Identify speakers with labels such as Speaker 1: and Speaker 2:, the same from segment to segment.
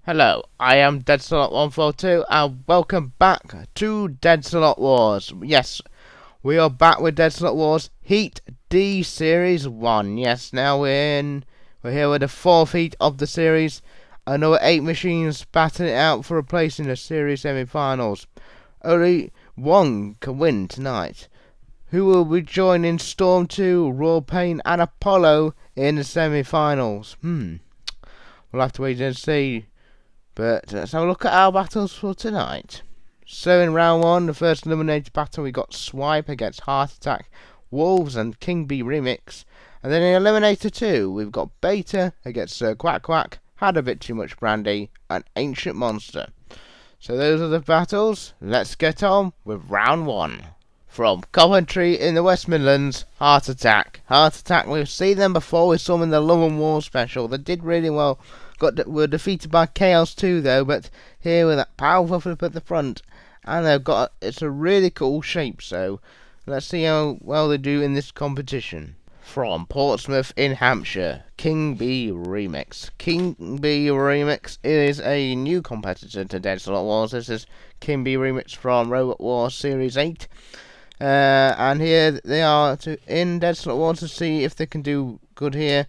Speaker 1: Hello, I am Deadsalot 142 and welcome back to Deadsalot Wars. Yes, we are back with Deadsalot Wars Heat D Series 1. Yes, now we're here with the fourth heat of the series. Another 8 machines battling it out for a place in the series semi-finals. Only one can win tonight. Who will be joining Storm 2, Royal Pain and Apollo in the semi-finals? We'll have to wait and see. But let's have a look at our battles for tonight. So in round 1, the first eliminated battle, we got Swipe against Heart Attack, Wolves and King B Remix. And then in Eliminator 2, we've got Beta against Quack Quack, Had a Bit Too Much Brandy, and Ancient Monster. So those are the battles. Let's get on with round 1. From Coventry in the West Midlands, Heart Attack. Heart Attack, we've seen them before. We saw them in the Love and War special. They did really well. Were defeated by Chaos 2 though, but here with that powerful flip at the front, and it's a really cool shape. So let's see how well they do in this competition. From Portsmouth in Hampshire, King B Remix. King B Remix is a new competitor to Deadsalot Wars. This is King B Remix from Robot Wars Series 8. And here they are in Deadsalot Wars to see if they can do good here.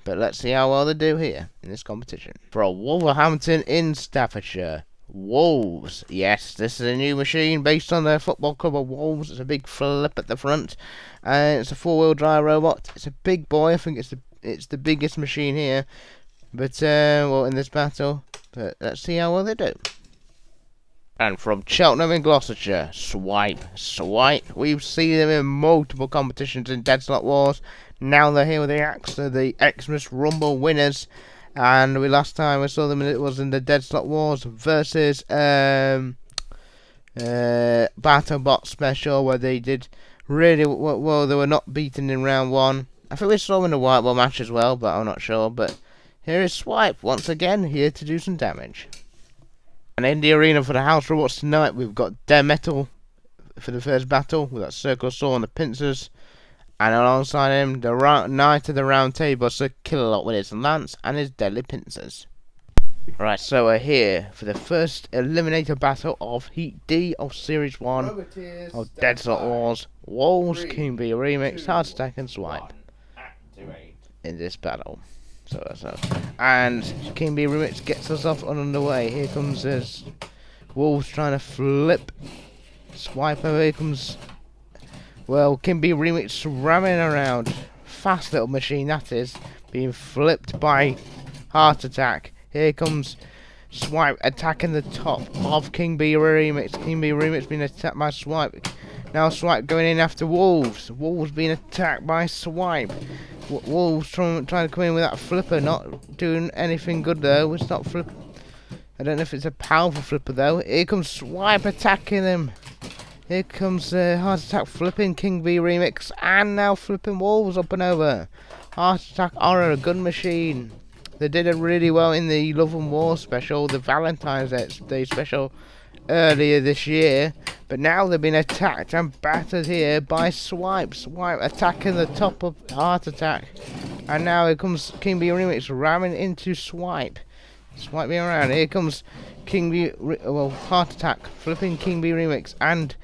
Speaker 1: But let's see how well they do here in this competition. From Wolverhampton in Staffordshire, Wolves. Yes, this is a new machine based on the football club of Wolves. It's a big flip at the front, and it's a 4-wheel drive robot. It's a big boy. I think it's the biggest machine here. But well, in this battle. But let's see how well they do. And from Cheltenham in Gloucestershire, Swipe. Swipe. We've seen them in multiple competitions in Deadsalot Wars. Now they're here with the Axe. They're the Xmas Rumble winners. And last time we saw them, it was in the Deadsalot Wars versus BattleBot special, where they did really well. They were not beaten in round 1. I think we saw them in the White Ball match as well, but I'm not sure. But here is Swipe once again, here to do some damage. And in the arena for the house robots tonight, we've got Dead Metal for the first battle with that circle saw and the pincers. And alongside him, the Knight of the Round Table, Sir Killalot with his lance and his deadly pincers. Right, so we're here for the first eliminator battle of Heat D of Series 1 of Deadsalot Wars. Wolves, King B Remix, Heart Attack and Swipe in this battle. And King B Remix gets us off on the way. Here comes this Wolves trying to flip. Swipe over, here comes, well, King B Remix ramming around. Fast little machine that is, being flipped by Heart Attack. Here comes Swipe attacking the top of King B Remix. King B Remix being attacked by Swipe. Now Swipe going in after Wolves. Wolves being attacked by Swipe. Wolves trying to come in with that flipper, not doing anything good though. It's not flip. I don't know if it's a powerful flipper though. Here comes Swipe attacking him. Here comes Heart Attack flipping King B Remix, and now flipping Wolves up and over. Heart Attack are a good machine. They did it really well in the Love and War special, the Valentine's Day special earlier this year. But now they've been attacked and battered here by Swipe. Swipe attacking the top of Heart Attack. And now here comes King B Remix ramming into Swipe. Swipe me around. Here comes Heart Attack flipping King B Remix. And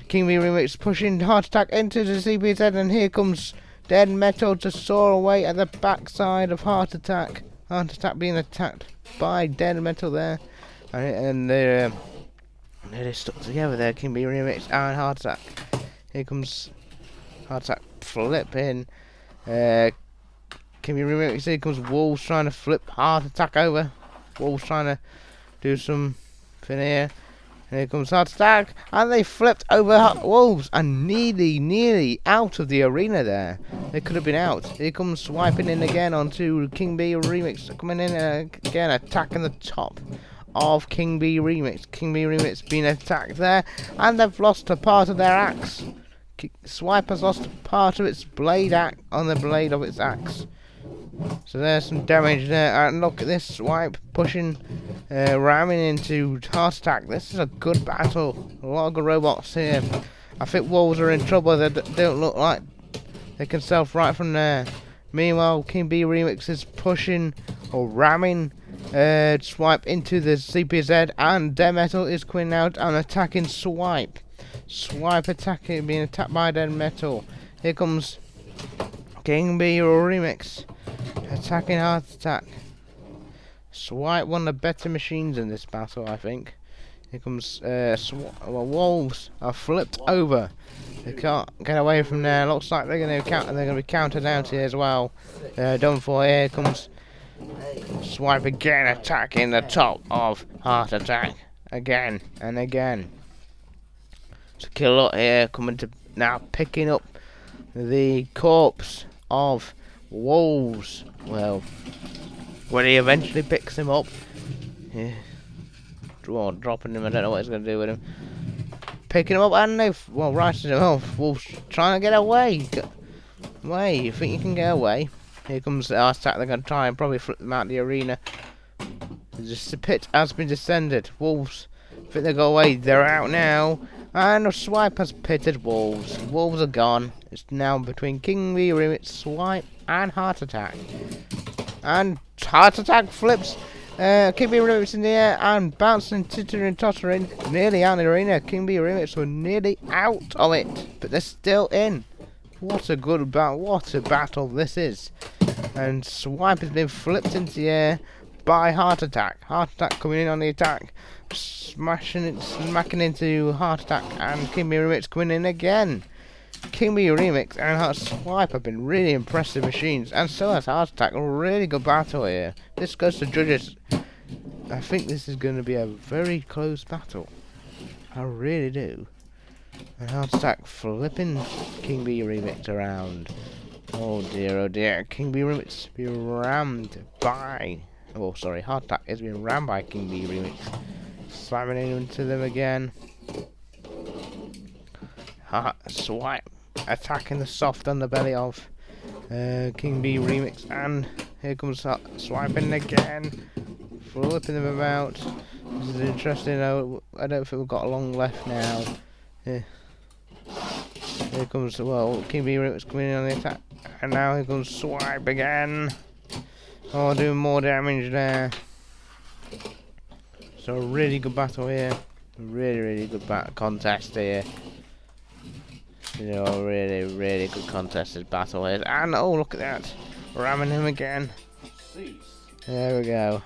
Speaker 1: King B Remix pushing Heart Attack into the CBZ. And here comes Dead Metal to soar away at the backside of Heart Attack. Heart Attack being attacked by Dead Metal there. And they're stuck together there, King B Remix and Heart Attack. Here comes Heart Attack flipping. King B Remix, here comes Wolves trying to flip Heart Attack over. Wolves trying to do something here. And here comes Heart Attack, and they flipped over Wolves and nearly out of the arena there. They could have been out. Here comes swiping in again onto King B Remix, coming in again, attacking the top of King B Remix. King B Remix being attacked there, and they've lost a part of their axe. Swipe has lost part of its blade on the blade of its axe. So there's some damage there. And look at this Swipe pushing, ramming into Heart Attack. This is a good battle. A lot of good robots here. I think Wolves are in trouble. They don't look like they can self right from there. Meanwhile, King B Remix is pushing or ramming Swipe into the CPZ, and Dead Metal is coming out and attacking Swipe. Swipe attacking, being attacked by Dead Metal. Here comes King B Remix attacking Heart Attack. Swipe one of the better machines in this battle, I think. Here comes Wolves are flipped over. They can't get away from there. Looks like they're going to be counted out here as well. Done for. Here comes Swipe again, attacking the top of Heart Attack again and again. So Killot here coming to now picking up the corpse of Wolves. Well, when he eventually picks him up, yeah, dropping him. I don't know what he's going to do with him. Picking him up and they've righted him off. Wolves trying to get away. Wait, you think you can get away? Here comes the Heart Attack. They're going to try and probably flip them out of the arena. The pit has been descended. Wolves think they got away. They're out now. And the Swipe has pitted Wolves. Wolves are gone. It's now between King V Remix, Swipe, and Heart Attack. And Heart Attack flips King B Remix in the air and bouncing, tittering, tottering, nearly out of the arena. King B Remix were nearly out of it, but they're still in. What a good battle! What a battle this is! And Swipe has been flipped into the air by Heart Attack. Heart Attack coming in on the attack, smacking into Heart Attack, and King B Remix coming in again. King B Remix and Heart Swipe have been really impressive machines, and so has Heart Attack. A really good battle here. This goes to judges. I think this is going to be a very close battle. I really do. And Heart Attack flipping King B Remix around. Oh dear, King B Remix be rammed by... Oh, sorry, Heart Attack is being rammed by King B Remix. Slamming into them again. Swipe attacking the soft underbelly of King B Remix, and here comes Swiping again, flipping them about. This is interesting. Though I don't think we've got long left now. Here comes King B Remix coming in on the attack, and now here comes Swipe again. Oh, doing more damage there. So a really good battle here. Really good contest here. You know, really good contested battle here. And oh, look at that, ramming him again. There we go.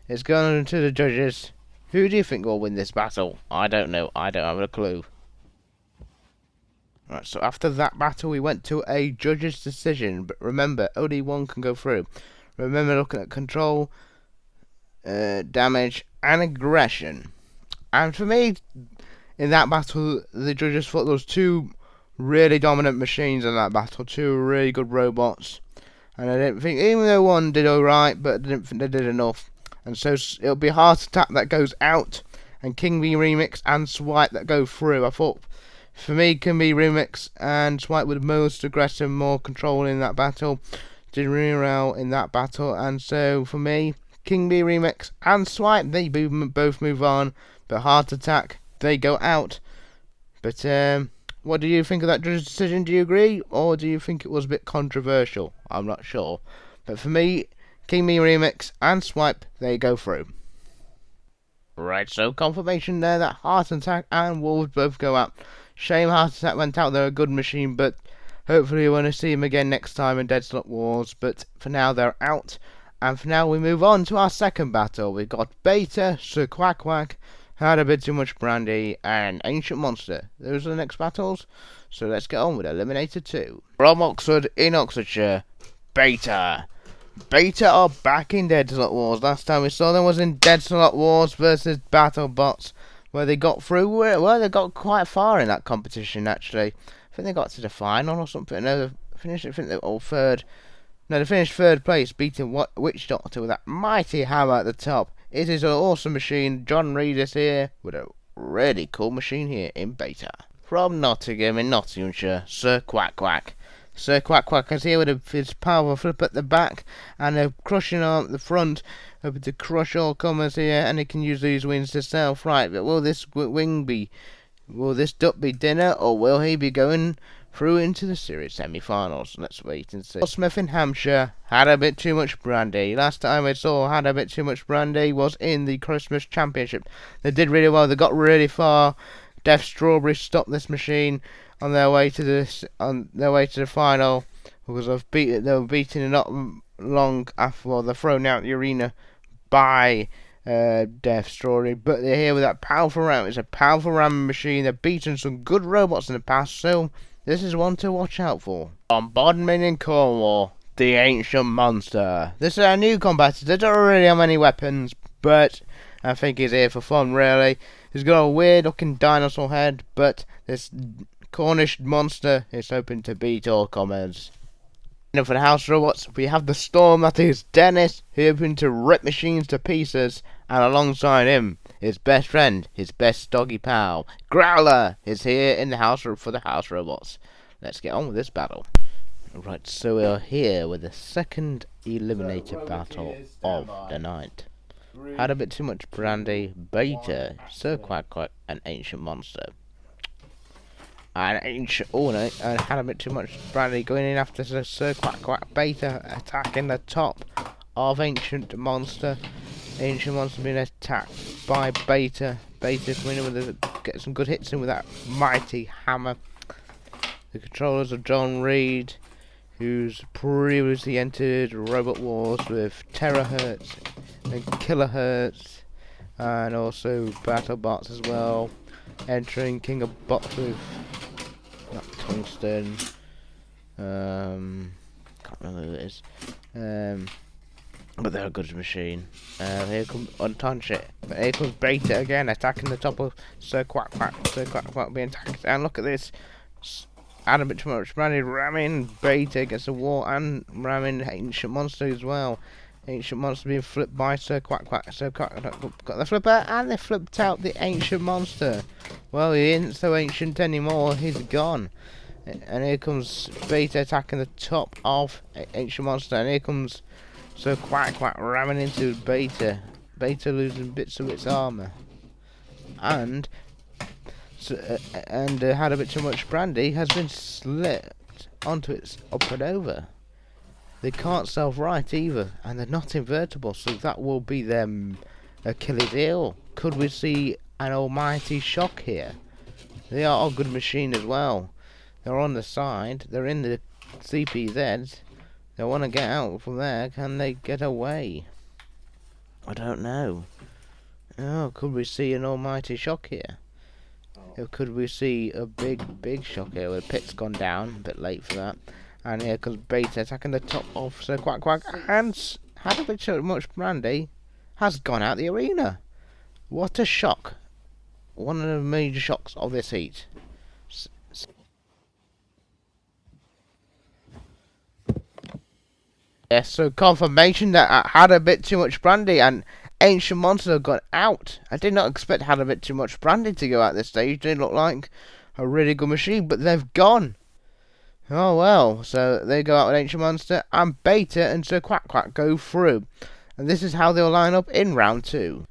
Speaker 1: It's gone to the judges. Who do you think will win this battle? I don't know. I don't have a clue. Right, so after that battle, we went to a judge's decision. But remember, only one can go through. Remember looking at control, damage, and aggression. And for me, in that battle, the judges thought there was two really dominant machines in that battle. Two really good robots. And I didn't think, even though one did alright, but I didn't think they did enough. And so it'll be Heart Attack that goes out, and King B Remix and Swipe that go through. I thought, for me, King B Remix and Swipe were the most aggressive, more control in that battle. Did really well in that battle, and so for me, King B Remix and Swipe, they both move on, but Heart Attack, they go out. But what do you think of that judge's decision? Do you agree, or do you think it was a bit controversial? I'm not sure, but for me, King B Remix and Swipe, they go through. Right, so confirmation there that Heart Attack and Wolves both go out. Shame Heart Attack went out, they're a good machine, but hopefully we want to see him again next time in Deadsalot Wars. But for now, they're out. And for now, we move on to our second battle. We've got Beta, Sir Quack Quack, Had a Bit Too Much Brandy, and Ancient Monster. Those are the next battles. So let's get on with Eliminator 2. From Oxford in Oxfordshire, Beta. Beta are back in Deadsalot Wars. Last time we saw them was in Deadsalot Wars versus BattleBots, where they got through. Well, they got quite far in that competition, actually. I think they got to the final or something. No, they finished, I think they were third. No, they finished third place, beating Witch Doctor with that mighty hammer at the top. It is an awesome machine. John Reed is here with a really cool machine here in Beta. From Nottingham in Nottinghamshire, Sir Quack Quack. Sir Quack Quack is here with his powerful flip at the back and a crushing arm at the front, hoping to crush all comers here, and he can use these wings to self right. But will this duck be dinner, or will he be going through into the series semi-finals. Let's wait and see. Smith in Hampshire had a bit too much brandy. Last time I saw had a bit too much brandy was in the Christmas Championship. They did really well. They got really far. Death Strawberry stopped this machine on their way to the final because they were beaten not long after. Well, they're thrown out the arena by Death Strawberry, but they're here with that powerful ram. It's a powerful ramming machine. They've beaten some good robots in the past, so this is one to watch out for. On Bodmin in Cornwall, the Ancient Monster. This is our new competitor. Don't really have any weapons, but I think he's here for fun, really. He's got a weird looking dinosaur head, but this Cornish monster is hoping to beat all comers. And for the house robots, we have the Storm, that is Dennis, hoping to rip machines to pieces, and alongside him, his best friend, his best doggy pal, Growler, is here in the house for the house robots. Let's get on with this battle. Right, so we are here with the second eliminator battle of the night. Had a bit too much brandy, Beta, Sir Quack Quack, and Ancient Monster. And I had a bit too much brandy going in after Sir Quack Quack. Beta attacking the top of Ancient Monster. Ancient Monster being attacked by Beta. Beta coming in with get some good hits in with that mighty hammer. The controllers of John Reed, who's previously entered Robot Wars with Terahertz and Kilohertz, and also BattleBots as well. Entering King of Bots with not Tungsten. Can't remember who it is. But they're a good machine. Here comes Untunshit. But here comes Beta again, attacking the top of Sir Quack Quack. Sir Quack Quack being attacked. And look at this. Add a bit too much brandy, ramming Beta against the wall and ramming Ancient Monster as well. Ancient Monster being flipped by Sir Quack Quack. Sir Quack Quack got the flipper and they flipped out the Ancient Monster. Well, he isn't so ancient anymore, he's gone. And here comes Beta attacking the top of Ancient Monster. And here comes Sir Quack Quack ramming into Beta. Beta losing bits of its armour. And had a bit too much brandy, has been slipped onto its up and over. They can't self-right either, and they're not invertible, so that will be their Achilles heel. Could we see an almighty shock here? They are a good machine as well. They're on the side, they're in the CPZ. They want to get out from there. Can they get away? I don't know. Oh, could we see an almighty shock here? Or could we see a big shock here? Where Pit's gone down, a bit late for that. And here comes Beta attacking the top of Sir Quack Quack, and had a bit too much brandy, has gone out the arena. What a shock. One of the major shocks of this heat. Yes, so confirmation that I had a bit too much brandy and Ancient Monster got out. I did not expect had a bit too much brandy to go out this stage. They look like a really good machine, but they've gone. Oh well, so they go out with Ancient Monster, and Beta and Sir Quack Quack go through. And this is how they'll line up in round 2.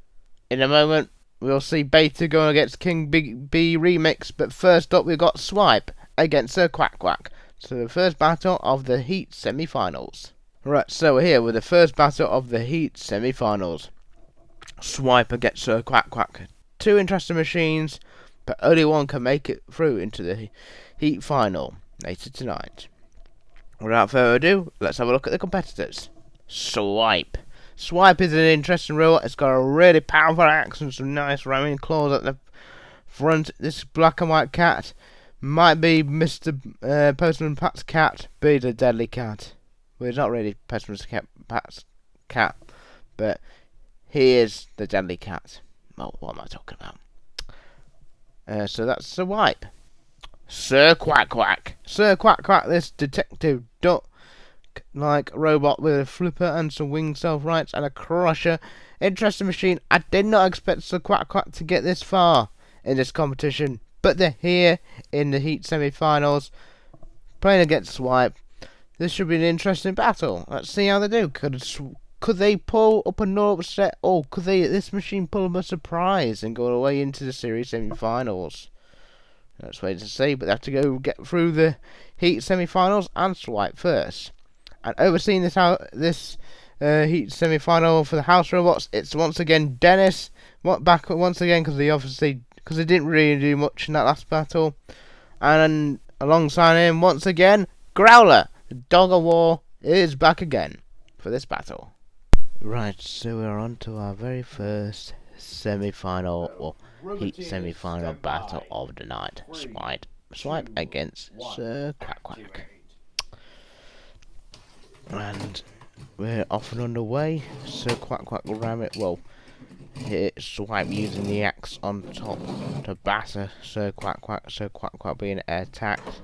Speaker 1: In a moment, we'll see Beta going against King Big B Remix, but first up we've got Swipe against Sir Quack Quack. So the first battle of the Heat semi-finals. Right, so we're here with the first battle of the Heat semi-finals. Swipe against Sir Quack Quack. Two interesting machines, but only one can make it through into the Heat final later tonight. Without further ado, let's have a look at the competitors. Swipe. Swipe is an interesting robot. It's got a really powerful axe and some nice ramming claws at the front. This black and white cat might be Mr. Postman Pat's cat, but he's a deadly cat. Well, he's not really Postman Pat's cat, but he is the deadly cat. Well, what am I talking about? So that's Swipe. Sir Quack Quack. Sir Quack Quack, this detective duck-like robot with a flipper and some winged self-rights and a crusher. Interesting machine. I did not expect Sir Quack Quack to get this far in this competition, but they're here in the Heat semi-finals, playing against Swipe. This should be an interesting battle. Let's see how they do. Could they pull up an upset, or could this machine pull them a surprise and go away into the series semi-finals? Let's wait to see, but they have to go get through the Heat semi-finals and Swipe first. And overseeing this Heat semi-final for the House Robots, it's once again Dennis. Back once again because they didn't really do much in that last battle. And alongside him, once again, Growler, the Dog of War, is back again for this battle. Right, so we're on to our very first semi-final, or Heat semi-final battle of the night. Swipe against Sir Quack Quack. And we're off and underway. Sir Quack Quack will ram it. Well, hit Swipe using the axe on top to batter Sir Quack Quack. Sir Quack Quack being attacked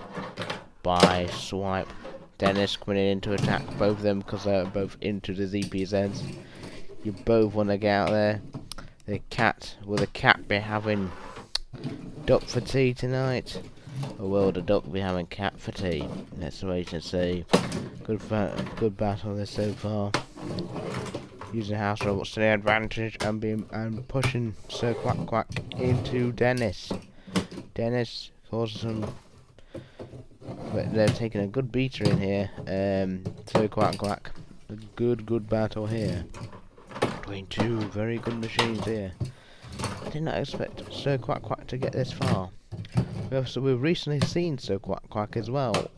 Speaker 1: by Swipe. Dennis coming in to attack both of them because they're both into the ZPZs. You both want to get out there. The cat be having duck for tea tonight? Or will the duck be having cat for tea? Let's wait and see. Good battle this so far. Using House Robots to their advantage and pushing Sir Quack Quack into Dennis. Dennis causes some. But they're taking a good beater in here. Sir Quack Quack. A good battle here. Between two very good machines here. I did not expect Sir Quack Quack to get this far. We've recently seen Sir Quack Quack as well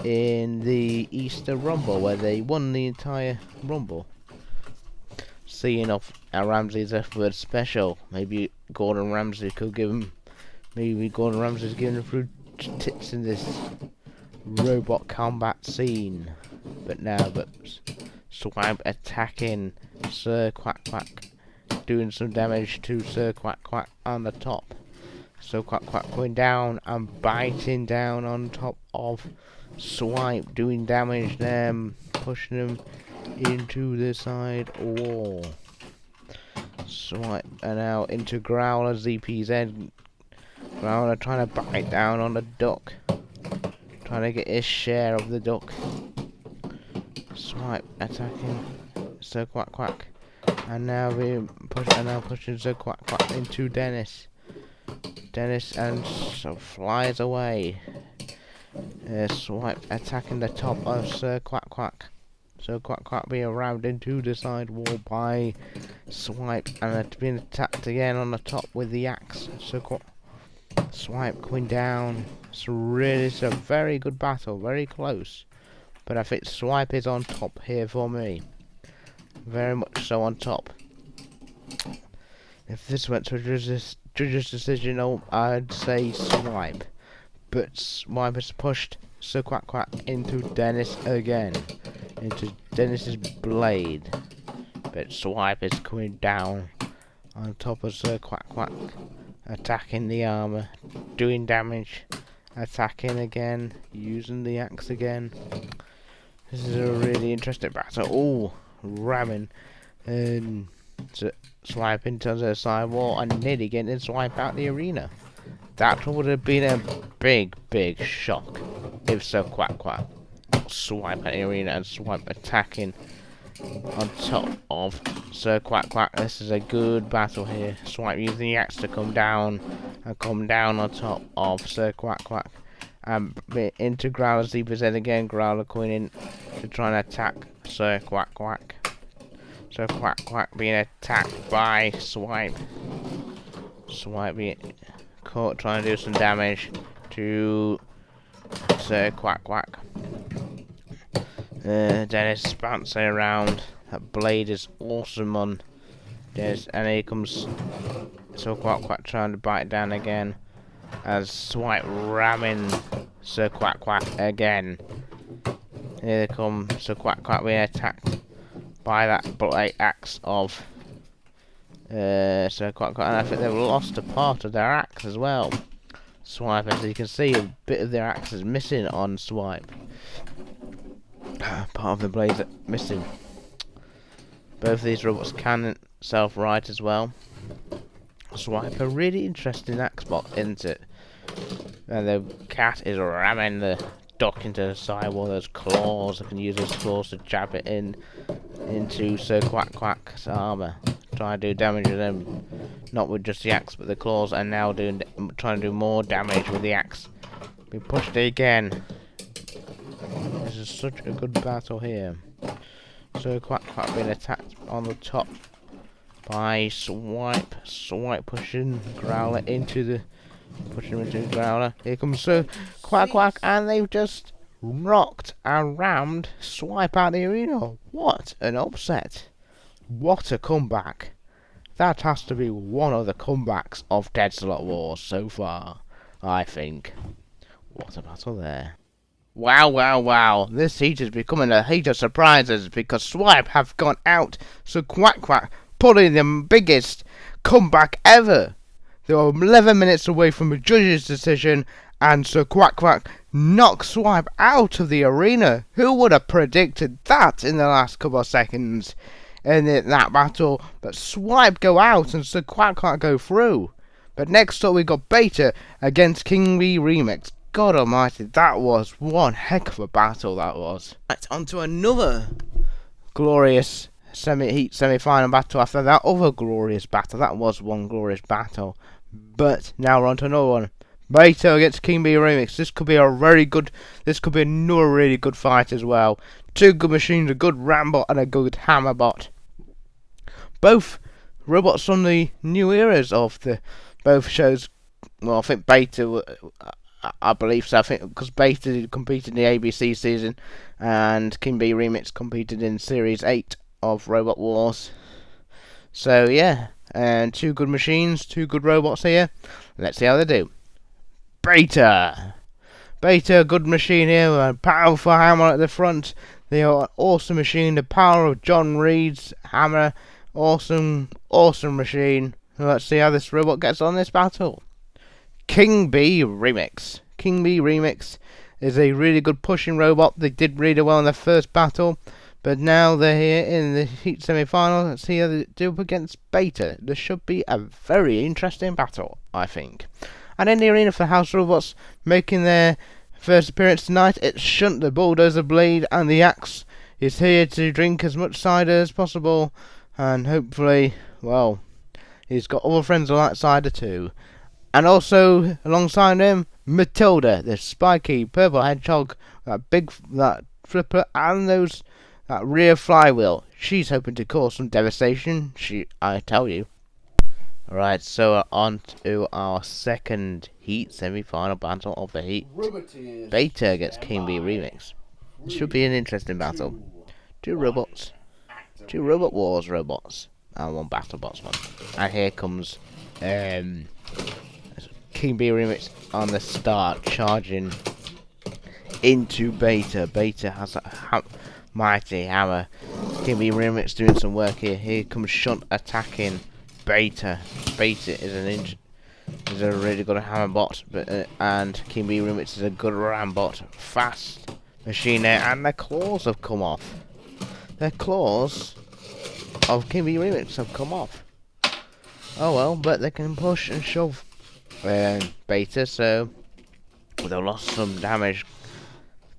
Speaker 1: in the Easter Rumble where they won the entire Rumble. Seeing off Ramsey's F-word special. Maybe Gordon Ramsay could give him. Maybe Gordon Ramsay's giving him through tips in this robot combat scene. But Swipe attacking Sir Quack Quack, doing some damage to Sir Quack Quack on the top. Sir Quack Quack going down and biting down on top of Swipe, doing damage them, pushing them into the side wall. Swipe and now into Growler ZPZ. Growler trying to bite down on the duck, trying to get his share of the duck. Swipe attacking Sir Quack Quack, and now pushing Sir Quack Quack into Dennis. Dennis and so flies away. Swipe attacking the top of Sir Quack Quack. Sir Quack Quack being rammed into the side wall by Swipe and being attacked again on the top with the axe. Swipe going down. It's a very good battle, very close. But I think Swipe is on top here for me. Very much so on top. If this went to a judge's decision, I'd say Swipe. But Swipe has pushed Sir Quack Quack into Dennis again. Into Dennis's blade. But Swipe is coming down on top of Sir Quack Quack. Attacking the armor. Doing damage. Attacking again. Using the axe again. This is a really interesting battle. Oh, ramming and Swipe into the side wall and nearly getting Swipe out the arena. That would have been a big shock if Sir Quack Quack Swipe at the arena and Swipe attacking on top of Sir Quack Quack. This is a good battle here. Swipe using the axe to come down on top of Sir Quack Quack. Into Growler ZPZ again. Growler coming in to try and attack Sir Quack Quack. Sir Quack Quack being attacked by Swipe. Swipe being caught trying to do some damage to Sir Quack Quack. Dennis bouncing around. That blade is awesome on Dennis, and here comes Sir Quack Quack trying to bite down again. As Swipe ramming Sir Quack Quack again. Here they come, Sir Quack Quack being attacked by that blade axe of Sir Quack Quack, and I think they've lost a part of their axe as well. Swipe, as you can see, a bit of their axe is missing on Swipe. Part of the blades are missing. Both of these robots can self-right as well. Swipe a really interesting axe bot, isn't it? And the cat is ramming the duck into the sidewall. Those claws, I can use those claws to jab it into Sir Quack Quack's armor. try to do damage with them, not with just the axe but the claws, and now trying to do more damage with the axe. We pushed it again. This is such a good battle here. So Quack Quack being attacked on the top by Swipe pushing Growler pushing him into the Growler. Here comes Quack Quack, and they've just rocked and rammed Swipe out of the arena. What an upset! What a comeback! That has to be one of the comebacks of Deadsalot Wars so far, I think. What a battle there. Wow, wow, wow. This heat is becoming a heat of surprises because Swipe have gone out, so Quack Quack pulling the biggest comeback ever. They were 11 minutes away from a judge's decision, and Sir Quack Quack knocks Swipe out of the arena. Who would have predicted that in the last couple of seconds in that battle? But Swipe go out and Sir Quack Quack go through. But next up we got Beta against King B Remix. God almighty, that was one heck of a battle, that was. Right, on to another glorious semi-final battle after that other glorious battle. That was one glorious battle. But now we're on to another one. Beta against King B Remix. This could be another really good fight as well. Two good machines, a good Rambot and a good Hammerbot. Both robots from the new eras of both shows. Well, I think Beta, I believe so. I think because Beta competed in the ABC season and King B Remix competed in Series 8 of Robot Wars. So yeah, and two good machines, two good robots here. Let's see how they do. Beta, good machine here, a powerful hammer at the front. They are an awesome machine. The power of John Reed's hammer, awesome machine. Let's see how this robot gets on this battle. King B Remix. King B Remix is a really good pushing robot. They did really well in their first battle, but now they're here in the heat semi-final. Let's see how they do up against Beta. This should be a very interesting battle, I think. And in the arena for House Robots, making their first appearance tonight, it's Shunt, the Bulldozer Blade, and the Axe is here to drink as much cider as possible, and hopefully, well, he's got other friends on that cider too. And also, alongside him, Matilda, the spiky purple hedgehog, that flipper, and that rear flywheel. She's hoping to cause some devastation, I tell you. Alright, so on to our second heat semi-final battle of the heat. Beta against King B Remix. This should be an interesting battle. Two robots. Two Robot Wars robots. And one BattleBots one. And here comes King B Remix on the start, charging into Beta. Beta has a mighty hammer. King B Remix doing some work here. Here comes Shunt attacking Beta. Beta is a really good hammer bot, and King B Remix is a good ram bot. Fast machine there, and their claws have come off. Their claws of King B Remix have come off. Oh well, but they can push and shove Beta, so they'll lost some damage.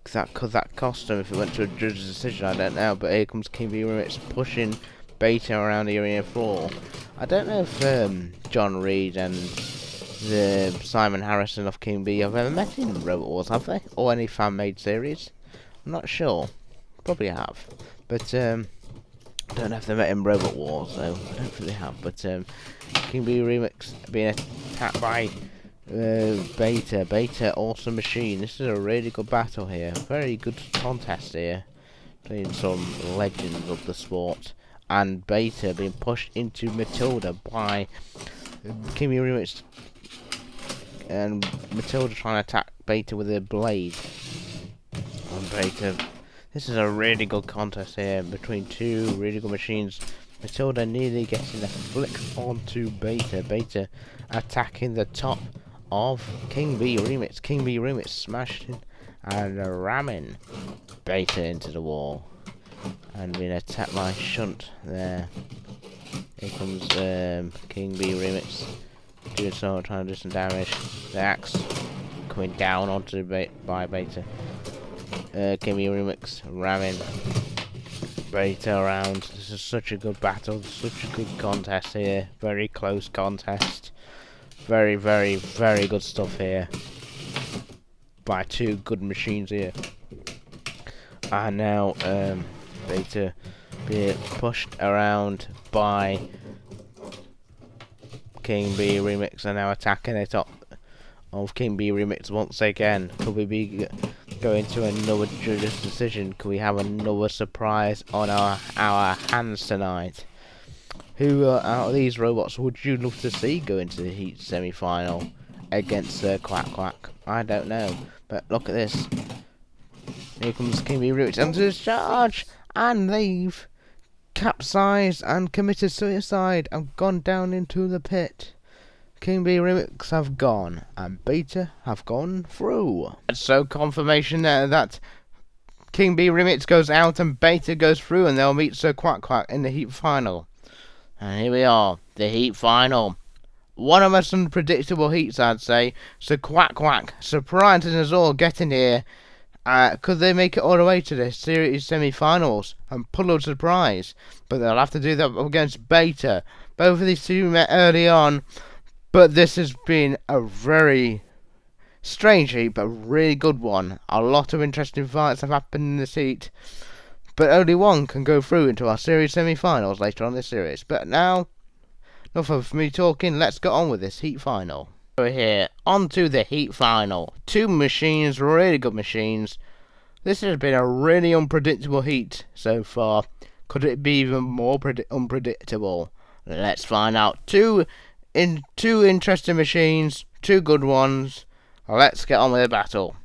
Speaker 1: Could that cost them if it went to a judge's decision? I don't know. But here comes King B Remix pushing Beta around the arena floor. I don't know if John Reed and the Simon Harrison of King B have ever met in Robot Wars, have they? Or any fan-made series? I'm not sure. Probably have. But I don't know if they met in Robot Wars, so I don't think they have. But King B Remix being attacked by Beta. Beta, awesome machine. This is a really good battle here. Very good contest here. Playing some legends of the sport. And Beta being pushed into Matilda by King B Remix, and Matilda trying to attack Beta with a blade. And Beta, this is a really good contest here between two really good machines. Matilda nearly getting a flick onto Beta. Beta attacking the top of King B Remix. King B Remix smashing and ramming Beta into the wall. And being attacked by Shunt there. Here comes King B Remix doing so, trying to do some damage. The axe coming down onto by Beta. King B Remix ramming Beta around. This is such a good battle, such a good contest here. Very close contest. Very, very, very good stuff here. By two good machines here. And now Beta being pushed around by King B Remix, are now attacking the top of King B Remix once again. Could we be going to another judge's decision? Could we have another surprise on our hands tonight? Who out of these robots would you love to see go into the Heat semi-final against Quack Quack? I don't know, but look at this. Here comes King B Remix under his charge, and they've capsized and committed suicide and gone down into the pit. King B Remix have gone, and Beta have gone through. So confirmation that King B Remix goes out and Beta goes through, and they'll meet Sir Quack Quack in the Heat final. And here we are, the Heat final. One of the most unpredictable heats, I'd say. Sir Quack Quack surprising us all getting here. Could they make it all the way to the series semi-finals and pull a surprise? But they'll have to do that against Beta. Both of these two met early on, but this has been a very strange heat, but really good one. A lot of interesting fights have happened in this heat, but only one can go through into our series semi-finals later on this series. But now, enough of me talking, let's get on with this heat final. We're here, on to the Heat final. Two machines, really good machines. This has been a really unpredictable heat so far. Could it be even more unpredictable? Let's find out. Two interesting machines, two good ones. Let's get on with the battle.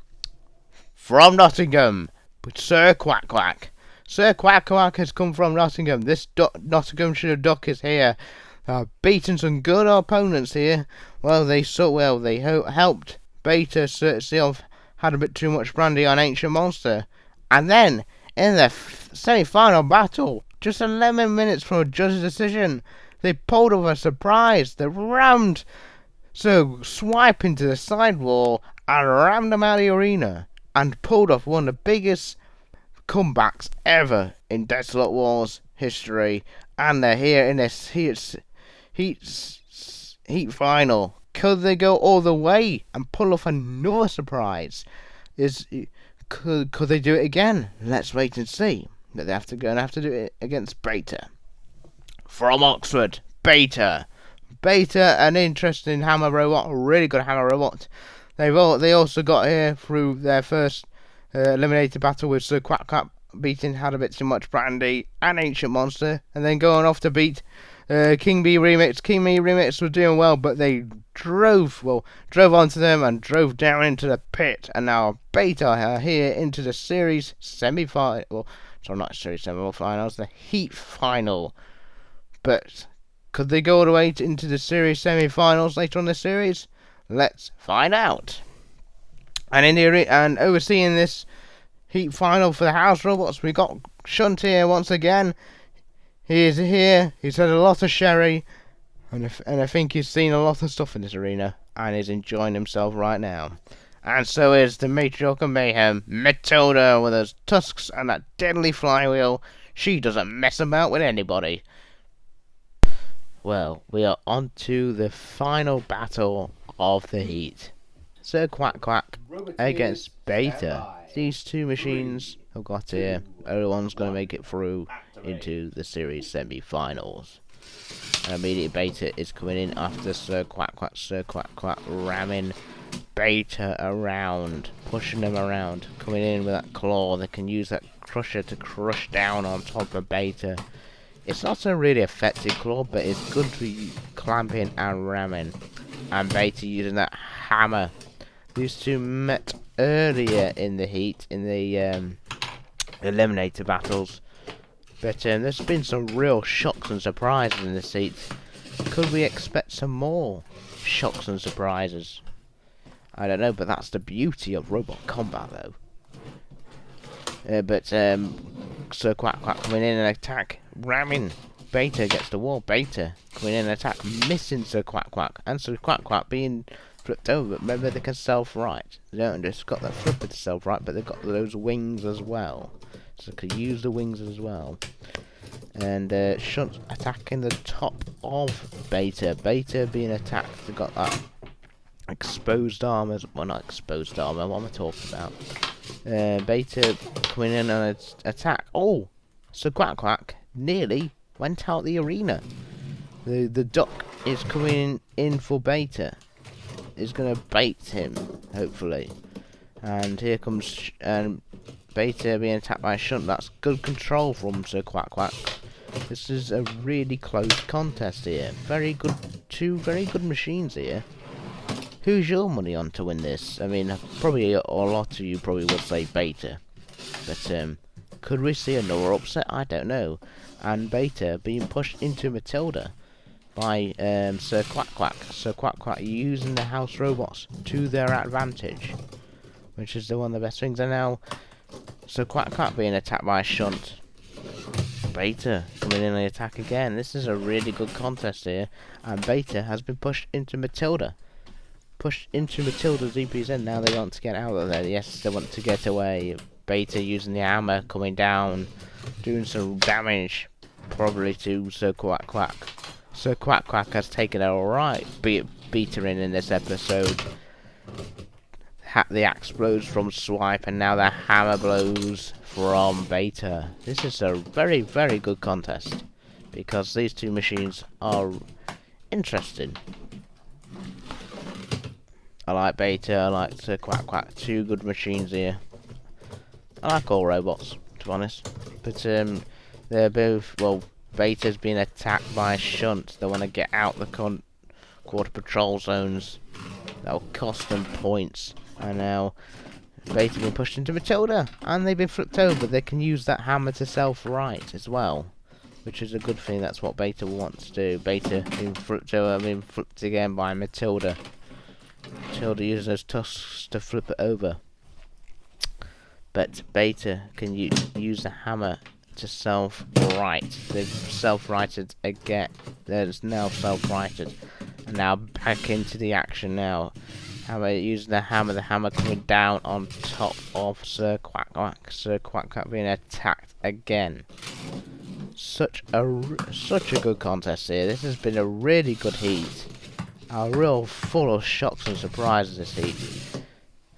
Speaker 1: From Nottingham, Sir Quack Quack. Sir Quack Quack has come from Nottingham. This Nottinghamshire duck is here. Beaten some good opponents here. Well, they helped Beta see had a bit too much brandy on Ancient Monster. And then, in the semi-final battle, just 11 minutes from a judge's decision, they pulled off a surprise. They rammed Swipe into the sidewall and rammed him out of the arena. And pulled off one of the biggest comebacks ever in Deadsalot Wars history. And they're here in this Heat final. Could they go all the way and pull off another surprise? Could they do it again? Let's wait and see. But they're going to have to do it against Beta. From Oxford, Beta. Beta, an interesting hammer robot, a really good hammer robot. They also got here through their first eliminator battle with Sir Quack Quack, had a bit too much brandy and Ancient Monster, and then going off to beat King B Remix. King B Remix was doing well, but they drove onto them and drove down into the pit, and now Beta are here into the series semi-final. Well, sorry, not series semi-finals, the Heat final. But could they go all the way into the series semi-finals later on the series? Let's find out. And overseeing this Heat final for the house robots, we got Shunt here once again. He is here. He's had a lot of sherry, and I think he's seen a lot of stuff in this arena, and is enjoying himself right now. And so is the Matriarch of Mayhem, Matilda, with those tusks and that deadly flywheel. She doesn't mess about with anybody. Well, we are on to the final battle of the heat. Sir Quack Quack against Beta. These two machines have got here. Only one's going to make it through into the series semi-finals. And immediately Beta is coming in after Sir Quack Quack. Sir Quack Quack ramming Beta around, pushing them around, coming in with that claw. They can use that crusher to crush down on top of Beta. It's not a really effective claw, but it's good to clamp in and ramming. And Beta using that hammer. These two met earlier in the heat, in the eliminator battles. But there's been some real shocks and surprises in this heat. Could we expect some more shocks and surprises? I don't know, but that's the beauty of robot combat, though. But Sir Quack Quack coming in and attack, ramming Beta against the wall. Beta coming in and attack, missing Sir Quack Quack, and Sir Quack Quack being flipped over. But remember, they can self-right. They don't just got that flipper to self-right, but they've got those wings as well. so could use the wings as well. And Shunt attacking the top of Beta. Beta being attacked. They got that exposed armor. Well, not exposed armor. What am I talking about? Beta coming in on its attack. Oh, so Quack Quack nearly went out the arena. The duck is coming in for Beta. Is gonna bait him, hopefully. And here comes Beta being attacked by Shunt. That's good control from Sir Quack Quack. This is a really close contest here. Very good, two very good machines here. Who's your money on to win this? I mean, probably a lot of you probably would say Beta, but could we see another upset? I don't know. And Beta being pushed into Matilda by Sir Quack Quack. Sir Quack Quack using the house robots to their advantage, which is one of the best things. And now Sir Quack Quack being attacked by Shunt. Beta coming in the attack again. This is a really good contest here, and Beta has been pushed into Matilda. Pushed into Matilda's EPZ. Now they want to get out of there. Yes, they want to get away. Beta using the hammer, coming down, doing some damage, probably to Sir Quack Quack. Sir Quack Quack has taken a right beater in this episode. The axe blows from Swipe, and now the hammer blows from Beta. This is a very, very good contest, because these two machines are interesting. I like Beta, I like Sir Quack Quack. Two good machines here. I like all robots, to be honest. But they're both, well, Beta's being attacked by Shunt. They want to get out the quarter patrol zones. That'll cost them points. And now Beta being pushed into Matilda, and they've been flipped over. They can use that hammer to self-right as well, which is a good thing. That's what Beta wants to do. Beta being flipped over, being flipped again by Matilda. Matilda uses those tusks to flip it over, but Beta can use the hammer to self-right. They've self-righted again. There's now self-righted, and now back into the action now. Hammer using the hammer coming down on top of Sir Quack Quack. Sir Quack Quack being attacked again. Such a good contest here. This has been a really good heat. A real full of shocks and surprises this heat.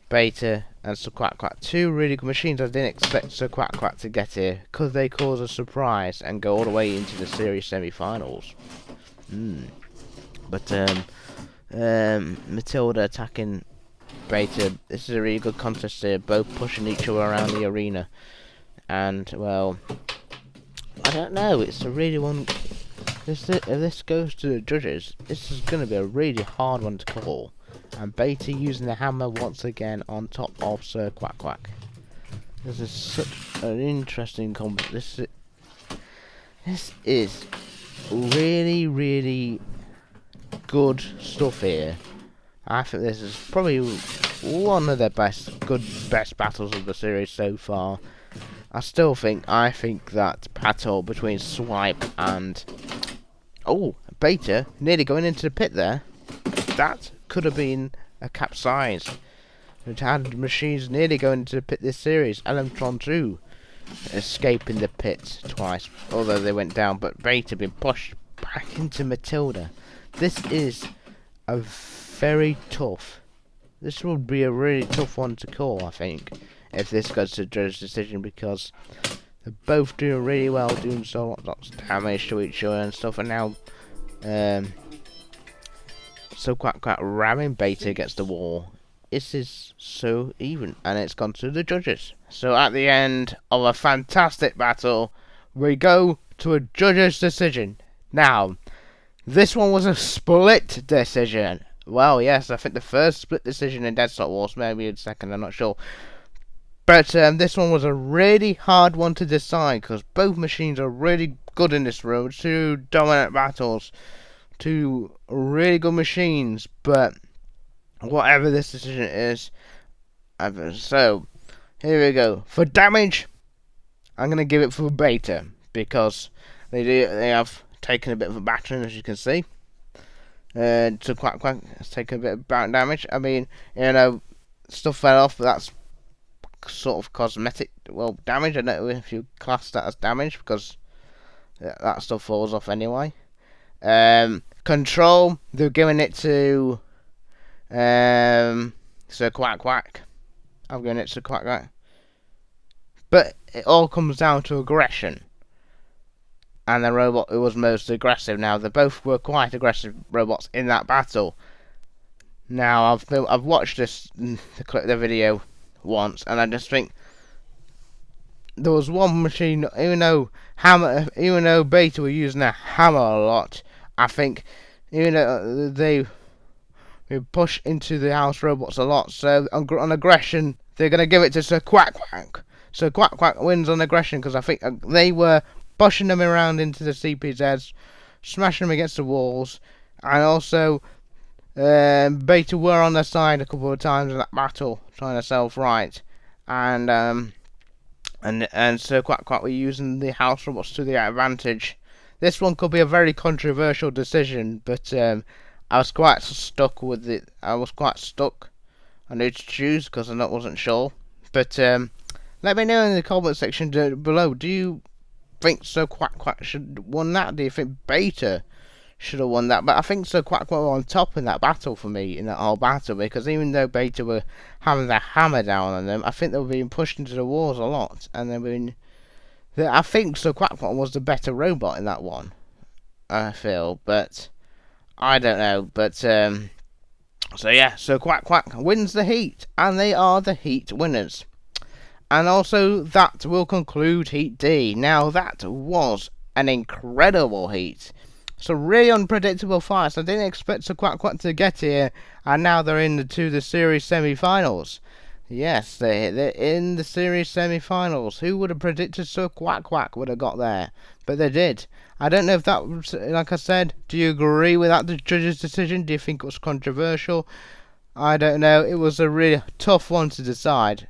Speaker 1: Beta and Sir Quack Quack, two really good machines. I didn't expect Sir Quack Quack to get here. Could they cause a surprise and go all the way into the series semi-finals? But Matilda attacking Beta. This is a really good contest here. Both pushing each other around the arena. And, well, I don't know. It's a really one. If this goes to the judges, this is going to be a really hard one to call. And Beta using the hammer once again on top of Sir Quack Quack. This is such an interesting combat. This is really, really good stuff here. I think this is probably one of the best battles of the series so far. I think that battle between Swipe and Beta nearly going into the pit there. That could have been a capsize. It had machines nearly going into the pit this series. Electron 2 escaping the pit twice, although they went down, but Beta being pushed back into Matilda. This is a very tough. This would be a really tough one to call, I think, if this goes to judge's decision, because they're both doing really well, doing so lots of damage to each other and stuff. And now, so Quack Quack ramming Beta against the wall. This is so even, and it's gone to the judges. So at the end of a fantastic battle, we go to a judge's decision. Now, this one was a split decision. Well, yes, I think the first split decision in Deadsalot Wars, maybe the second, I'm not sure. But this one was a really hard one to decide, because both machines are really good in this room. Two dominant battles, two really good machines, but whatever this decision is, so here we go. For damage, I'm going to give it for Beta, because they have taken a bit of a battering, as you can see. So Quack Quack has taken a bit of damage. I mean, stuff fell off, but that's sort of cosmetic, well, damage. I don't know if you class that as damage because that stuff falls off anyway. Control, they're giving it to Sir Quack Quack. I'm giving it to Quack Quack. But it all comes down to aggression. And the robot who was most aggressive. Now, they both were quite aggressive robots in that battle. Now, I've watched the video once, and I just think there was one machine, even though Beta were using a hammer a lot, I think even though they push into the house robots a lot, so on aggression, they're going to give it to Sir Quack Quack. So Quack Quack wins on aggression because I think they were pushing them around into the CPZs, smashing them against the walls, and also Beta were on their side a couple of times in that battle, trying to self-right, and Sir Quack Quack were using the house robots to their advantage. This one could be a very controversial decision, but I was quite stuck with it. I need to choose because I wasn't sure. But let me know in the comment section below. Do you think Sir Quack Quack should have won that? Do you think Beta should have won that? But I think Sir Quack Quack were on top in that battle for me, in that whole battle, because even though Beta were having their hammer down on them, I think they were being pushed into the walls a lot, and I think Sir Quack Quack was the better robot in that one, I feel, but I don't know. But so yeah, Sir Quack Quack wins the heat, and they are the heat winners. And also, that will conclude Heat D. Now, that was an incredible heat. It's a really unpredictable fight. I didn't expect Sir Quack Quack to get here, and now they're into the series semi-finals. Yes, they're in the series semi-finals. Who would have predicted Sir Quack Quack would have got there? But they did. I don't know if that was, like I said, do you agree with that, the judge's decision? Do you think it was controversial? I don't know. It was a really tough one to decide.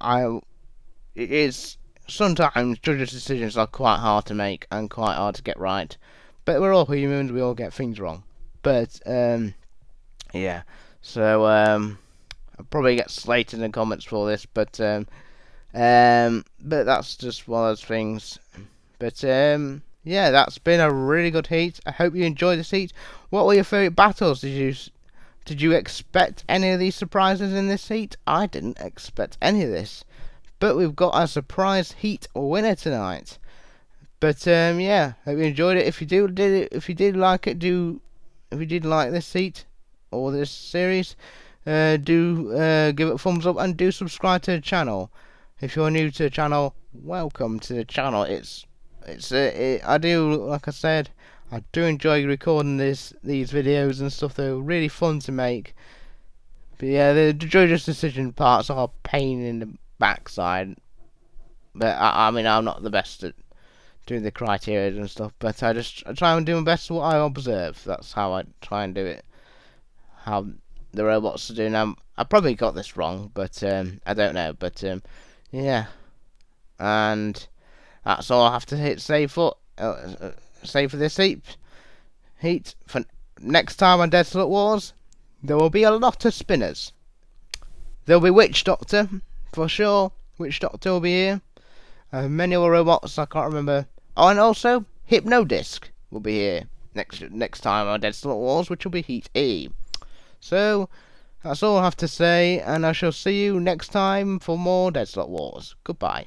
Speaker 1: It is sometimes judges' decisions are quite hard to make and quite hard to get right, but we're all humans, we all get things wrong. But yeah, so I'll probably get slated in the comments for this, but that's just one of those things. But yeah, that's been a really good heat. I hope you enjoyed this heat. What were your favourite battles? Did you expect any of these surprises in this heat? I didn't expect any of this. But we've got a surprise heat winner tonight. But yeah, hope you enjoyed it. If you did like it, if you did like this heat or this series, do give it a thumbs up and do subscribe to the channel. If you're new to the channel, welcome to the channel. I do, like I said, I do enjoy recording these videos and stuff. They're really fun to make. But yeah, the judge's decision parts are a pain in the backside. But I mean, I'm not the best at doing the criteria and stuff. But I try and do my best to what I observe. That's how I try and do it. How the robots are doing. I probably got this wrong, but I don't know. But yeah, and that's all I have to say for this heat. For next time on Deadsalot Wars, there will be a lot of spinners. There'll be Witch Doctor for sure. Witch Doctor will be here. Many other robots I can't remember. Oh, and also Hypnodisc will be here next time on Deadsalot Wars, which will be Heat E. So that's all I have to say, and I shall see you next time for more Deadsalot Wars. Goodbye.